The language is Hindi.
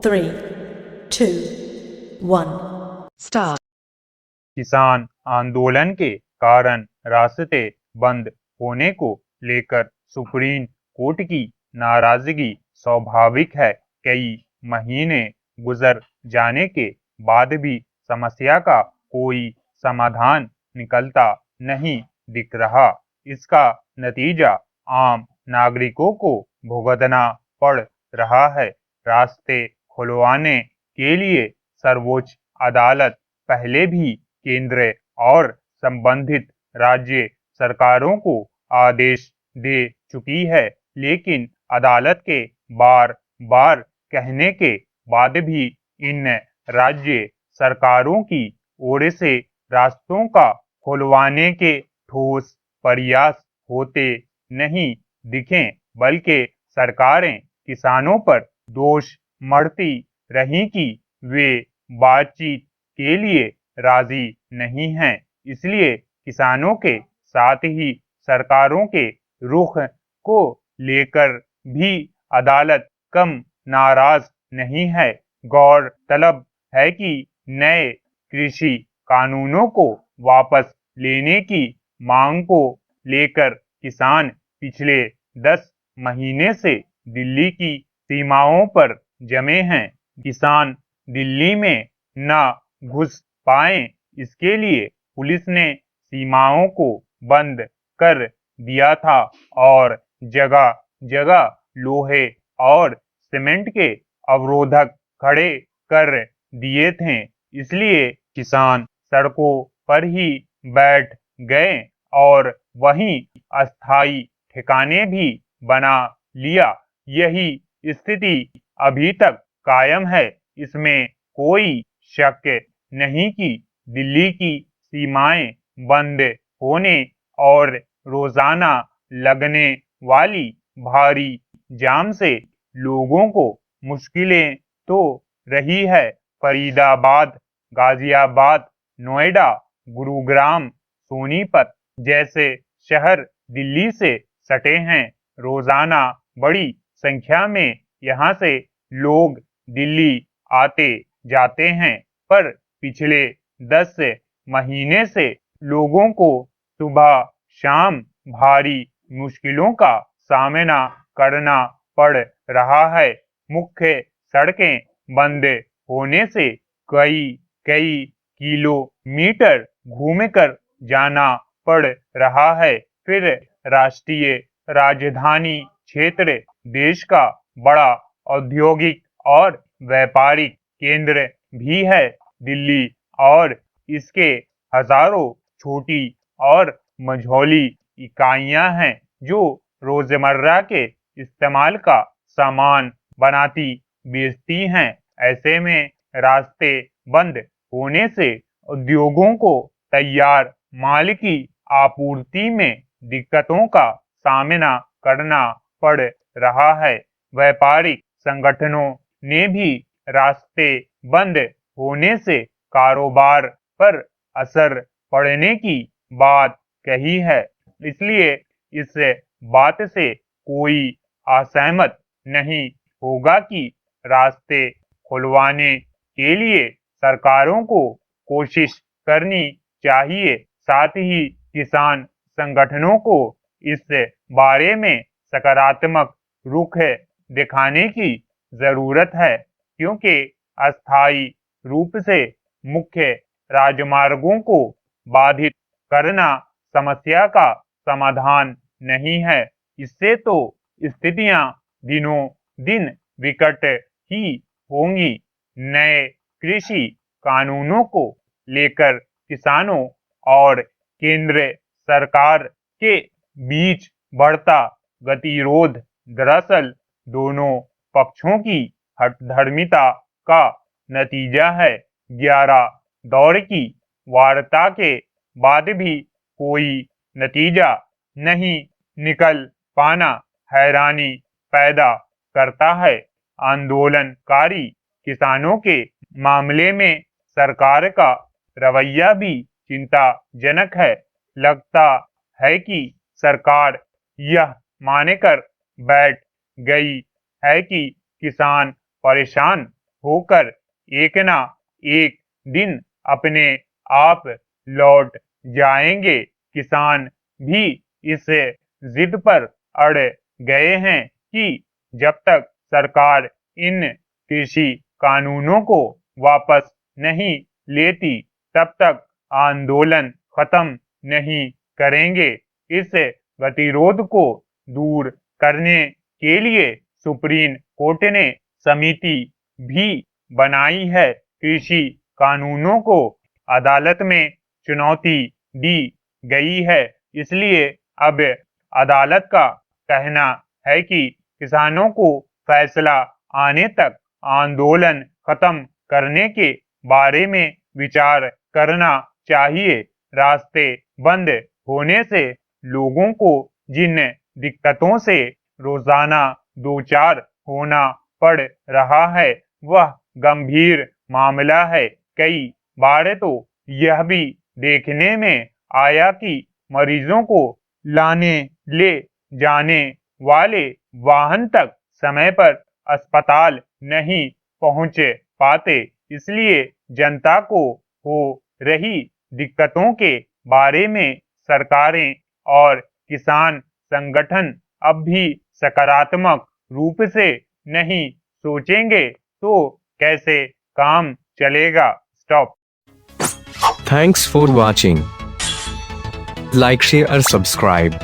3, 2, 1. Start. किसान आंदोलन के कारण रास्ते बंद होने को लेकर सुप्रीम कोर्ट की नाराजगी स्वाभाविक है। कई महीने गुजर जाने के बाद भी समस्या का कोई समाधान निकलता नहीं दिख रहा। इसका नतीजा आम नागरिकों को भुगतना पड़ रहा है। रास्ते खुलवाने के लिए सर्वोच्च अदालत पहले भी केंद्र और संबंधित राज्य सरकारों को आदेश दे चुकी है, लेकिन अदालत के बार बार कहने के बाद भी इन राज्य सरकारों की ओर से रास्तों का खुलवाने के ठोस प्रयास होते नहीं दिखे, बल्कि सरकारें किसानों पर दोष मढ़ती रही कि वे बातचीत के लिए राजी नहीं हैं। इसलिए किसानों के साथ ही सरकारों के रुख को लेकर भी अदालत कम नाराज नहीं है। गौरतलब है कि नए कृषि कानूनों को वापस लेने की मांग को लेकर किसान पिछले 10 महीने से दिल्ली की सीमाओं पर जमे हैं। किसान दिल्ली में न घुस पाए, इसके लिए पुलिस ने सीमाओं को बंद कर दिया था और जगह जगह लोहे और सीमेंट के अवरोधक खड़े कर दिए थे। इसलिए किसान सड़कों पर ही बैठ गए और वहीं अस्थायी ठिकाने भी बना लिया। यही स्थिति अभी तक कायम है। इसमें कोई शक नहीं कि दिल्ली की सीमाएं बंद होने और रोजाना लगने वाली भारी जाम से लोगों को मुश्किलें तो रही है। फरीदाबाद, गाजियाबाद, नोएडा, गुरुग्राम, सोनीपत जैसे शहर दिल्ली से सटे हैं। रोजाना बड़ी संख्या में यहाँ से लोग दिल्ली आते जाते हैं, पर पिछले 10 महीने से लोगों को सुबह शाम भारी मुश्किलों का सामना करना पड़ रहा है। मुख्य सड़कें बंद होने से कई कई किलोमीटर घूमकर जाना पड़ रहा है। फिर राष्ट्रीय राजधानी क्षेत्र देश का बड़ा औद्योगिक और व्यापारिक केंद्र भी है। दिल्ली और इसके हजारों छोटी और मझौली इकाइयां हैं जो रोजमर्रा के इस्तेमाल का सामान बनाती बेचती हैं। ऐसे में रास्ते बंद होने से उद्योगों को तैयार माल की आपूर्ति में दिक्कतों का सामना करना पड़ रहा है। व्यापारिक संगठनों ने भी रास्ते बंद होने से कारोबार पर असर पड़ने की बात कही है। इसलिए इस बात से कोई असहमत नहीं होगा कि रास्ते खुलवाने के लिए सरकारों को कोशिश करनी चाहिए। साथ ही किसान संगठनों को इस बारे में सकारात्मक रुख दिखाने की जरूरत है, क्योंकि अस्थायी रूप से मुख्य राजमार्गों को बाधित करना समस्या का समाधान नहीं है। इससे तो स्थितियां दिनों दिन विकट ही होंगी। नए कृषि कानूनों को लेकर किसानों और केंद्र सरकार के बीच बढ़ता गतिरोध दरअसल दोनों पक्षों की हठधर्मिता का नतीजा है। 11 दौर की वार्ता के बाद भी कोई नतीजा नहीं निकल पाना हैरानी पैदा करता है। आंदोलनकारी किसानों के मामले में सरकार का रवैया भी चिंताजनक है। लगता है कि सरकार यह मानकर बैठ गई है कि किसान परेशान होकर एक ना एक दिन अपने आप लौट जाएंगे। किसान भी इस जिद पर अड़ गए हैं कि जब तक सरकार इन कृषि कानूनों को वापस नहीं लेती तब तक आंदोलन खत्म नहीं करेंगे। इस गतिरोध को दूर करने के लिए सुप्रीम कोर्ट ने समिति भी बनाई है। कृषि कानूनों को अदालत में चुनौती दी गई है, इसलिए अब अदालत का कहना है कि किसानों को फैसला आने तक आंदोलन खत्म करने के बारे में विचार करना चाहिए। रास्ते बंद होने से लोगों को जिन दिक्कतों से रोजाना दो चार होना पड़ रहा है वह गंभीर मामला है। कई बार तो यह भी देखने में आया कि मरीजों को लाने ले जाने वाले वाहन तक समय पर अस्पताल नहीं पहुंच पाते। इसलिए जनता को हो रही दिक्कतों के बारे में सरकारें और किसान संगठन अब भी सकारात्मक रूप से नहीं सोचेंगे तो कैसे काम चलेगा। Stop. Thanks for watching. Like, share, subscribe.